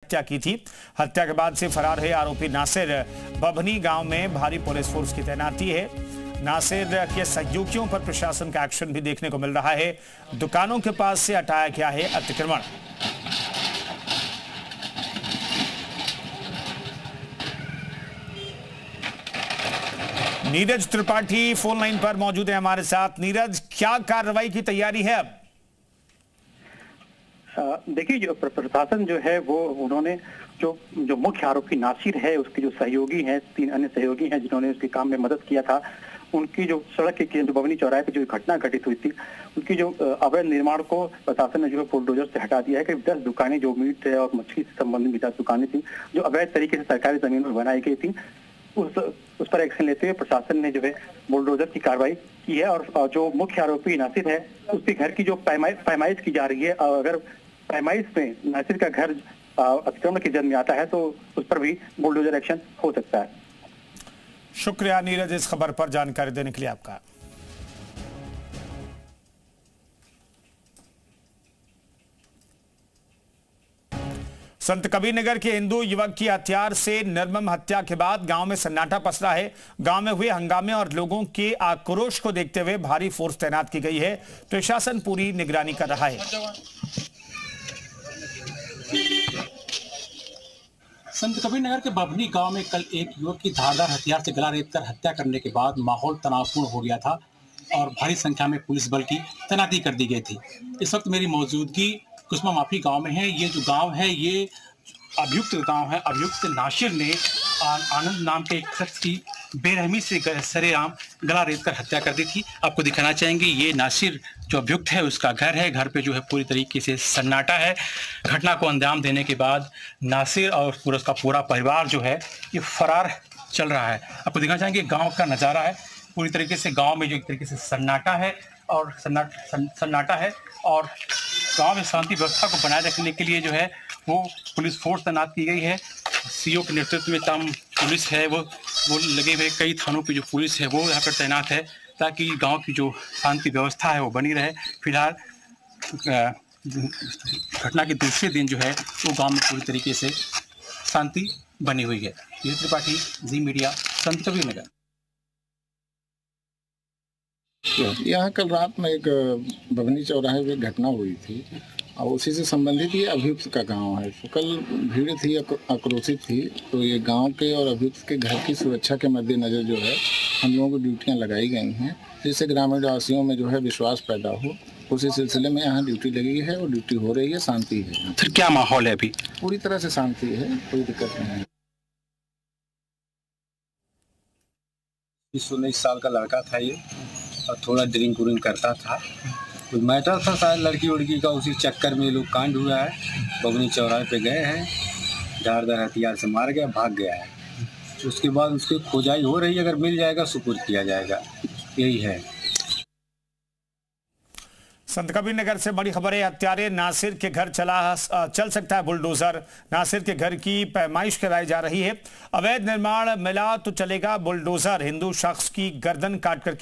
हत्या की थी। हत्या के बाद से फरार है आरोपी नासिर। बभनी गांव में भारी पुलिस फोर्स की तैनाती है। नासिर के सहयोगियों पर प्रशासन का एक्शन भी देखने को मिल रहा है। दुकानों के पास से हटाया गया है अतिक्रमण। नीरज त्रिपाठी फोन लाइन पर मौजूद है हमारे साथ। नीरज, क्या कार्रवाई की तैयारी है अब? देखिए, जो प्रशासन जो है वो उन्होंने जो मुख्य आरोपी नासिर है, उसके जो सहयोगी हैं, 3 अन्य सहयोगी हैं जिन्होंने उसके काम में मदद किया था, उनकी जो सड़क के जो बभनी चौराहे पे जो घटना घटित हुई थी, उनकी जो अवैध निर्माण को प्रशासन ने जो है बुलडोजर से हटा दिया है। करीब 10 दुकानें जो मीट और मछली से संबंधित 10 दुकानें थी जो अवैध तरीके से सरकारी जमीन पर बनाई गई थी, उस पर एक्शन लेते हुए प्रशासन ने जो है बुलडोजर की कार्रवाई की है। और जो मुख्य आरोपी नासिर है, उसके घर की जो पैमाइश की जा रही है, अगर पैमाइश में नासिर का घर अतिक्रमण की जद में आता है तो उस पर भी बुलडोजर एक्शन हो सकता है। शुक्रिया नीरज, इस खबर पर जानकारी देने के लिए आपका। संत कबीरनगर के हिंदू युवक की हथियार से निर्मम हत्या के बाद गांव में सन्नाटा पसरा है। गांव में हुए हंगामे और लोगों के आक्रोश को देखते हुए भारी फोर्स तैनात की गई है। प्रशासन पूरी निगरानी कर रहा है। संत कबीरनगर के बभनी गांव में कल एक युवक की धारदार हथियार से गला रेत कर हत्या करने के बाद माहौल तनावपूर्ण हो गया था और भारी संख्या में पुलिस बल की तैनाती कर दी गई थी। इस वक्त मेरी मौजूदगी कुसमा माफी गांव में है। ये जो गांव है ये अभियुक्त गांव है। अभियुक्त नासिर ने आनंद नाम के एक शख्स की बेरहमी से सरेआम गला रेत कर हत्या कर दी थी। आपको दिखाना चाहेंगे, ये नासिर जो अभियुक्त है उसका घर है। घर पे जो है पूरी तरीके से सन्नाटा है। घटना को अंजाम देने के बाद नासिर और उसका पूरा परिवार जो है ये फरार चल रहा है। आपको दिखाना चाहेंगे गाँव का नज़ारा है। पूरी तरीके से गाँव में जो एक तरीके से सन्नाटा है और सन्नाटा है और गांव में शांति व्यवस्था को बनाए रखने के लिए जो है वो पुलिस फोर्स तैनात की गई है। सीओ के नेतृत्व में तमाम पुलिस है, वो लगे हुए कई थानों पे जो पुलिस है वो यहाँ पर तैनात है ताकि गांव की जो शांति व्यवस्था है वो बनी रहे। फिलहाल घटना के दूसरे दिन जो है वो गांव में पूरी तरीके से शांति बनी हुई है। नीरज त्रिपाठी, जी मीडिया, संत कबीरनगर। यहाँ कल रात में एक बभनी चौराहे पे घटना हुई थी और उसी से संबंधित ये अभियुक्त का गांव है। तो कल भीड़ थी, आक्रोशित थी, तो ये गांव के और अभियुक्त के घर की सुरक्षा के मद्देनज़र जो है हम लोगों को ड्यूटियाँ लगाई गई हैं जिससे ग्रामीण वासियों में जो है विश्वास पैदा हो। उसी सिलसिले में यहाँ ड्यूटी लगी है और ड्यूटी हो रही है, शांति है। फिर क्या माहौल है अभी? पूरी तरह से शांति है, कोई दिक्कत नहीं है। 19 साल का लड़का था ये और थोड़ा ड्रिंक व्रिंक करता था। कुछ मैटर था शायद लड़की उड़की का, उसी चक्कर में लोग कांड हुआ है। बभनी चौराहे पे गए हैं, धारदार हथियार से मार गया, भाग गया है। उसके बाद उसकी खोजाई हो रही है, अगर मिल जाएगा सुपुर्द किया जाएगा, यही है। संत कबीरनगर से बड़ी खबर है। हत्यारे नासिर के घर चल सकता है बुलडोजर। नासिर के घर की पैमाइश कराई जा रही है। अवैध निर्माण मिला तो चलेगा बुलडोजर। हिंदू शख्स की गर्दन काट कर